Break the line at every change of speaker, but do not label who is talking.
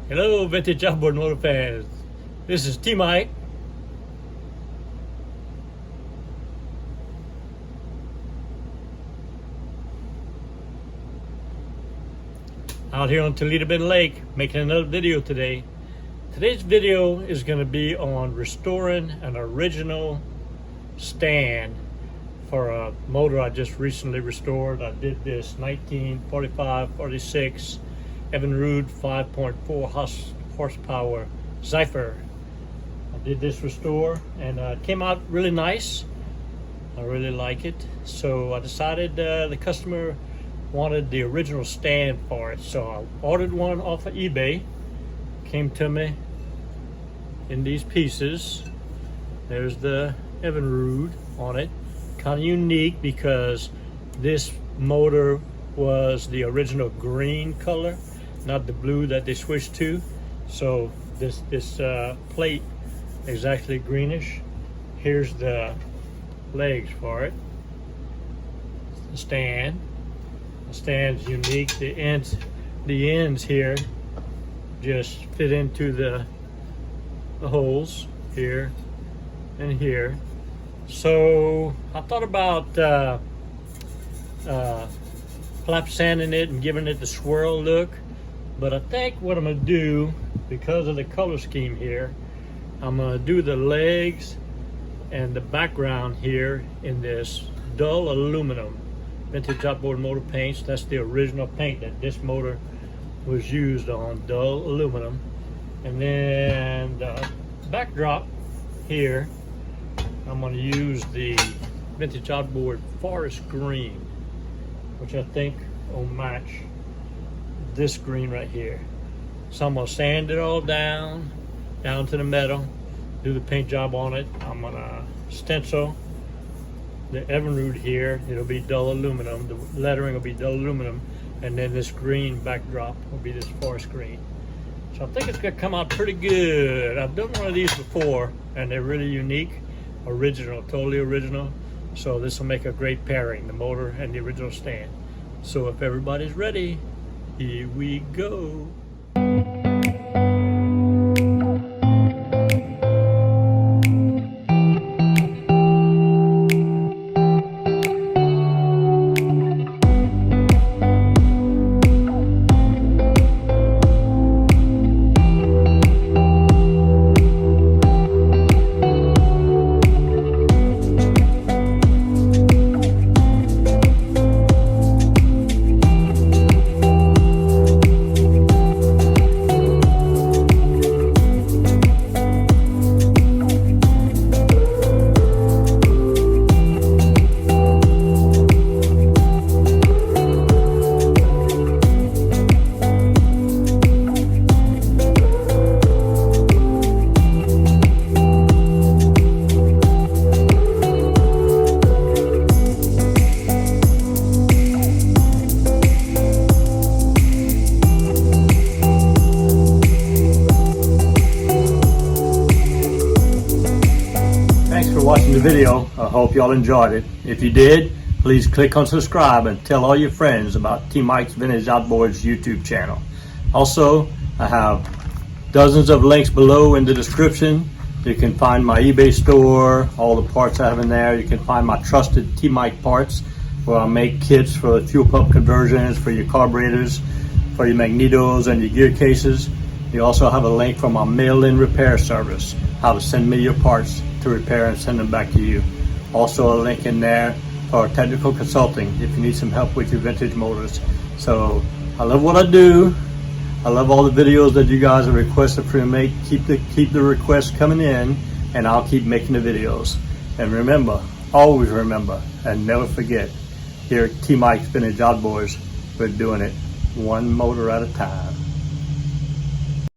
Hello, vintage outboard motor fans. This is T-Mike. Out here on Toledo Bend Lake, making another video today. Today's video is going to be on restoring an original stand for a motor I just recently restored. I did this 1945-46 Evinrude 5.4 horsepower Zephyr. I did this restore and it came out really nice. I really like it. So I decided the customer wanted the original stand for it. So I ordered one off of eBay. Came to me in these pieces. There's the Evinrude on it. Kind of unique because this motor was the original green color, not the blue that they switched to. So this plate is actually greenish. Here's the legs for it. The stand. The stand's unique. The ends here just fit into the holes here and here. So I thought about flap sanding it and giving it the swirl look, but I think what I'm gonna do, because of the color scheme here, I'm gonna do the legs and the background here in this dull aluminum vintage outboard motor paints. That's the original paint that this motor was used on, dull aluminum. And then the backdrop here, I'm going to use the vintage outboard forest green, which I think will match this green right here. So I'm going to sand it all down to the metal, do the paint job on it. I'm going to stencil the Evinrude here. It'll be dull aluminum. The lettering will be dull aluminum, and then this green backdrop will be this forest green. So I think it's going to come out pretty good. I've done one of these before, and they're really unique. Original, totally original. So this will make a great pairing, the motor and the original stand. So if everybody's ready, here we go. Watching the video. I hope y'all enjoyed it. If you did, please click on subscribe and tell all your friends about T-Mike's Vintage Outboards YouTube channel. Also, I have dozens of links below in the description. You can find my eBay store, all the parts I have in there. You can find my trusted T-Mike parts, where I make kits for fuel pump conversions, for your carburetors, for your magnetos and your gear cases. You also have a link for my mail-in repair service, how to send me your parts to repair and send them back to you. Also a link in there for technical consulting if you need some help with your vintage motors. So I love what I do. I love all the videos that you guys have requested for me to make. Keep the requests coming in, and I'll keep making the videos. And remember, always remember, and never forget, here at T-Mike's Vintage Outboards, we're doing it one motor at a time.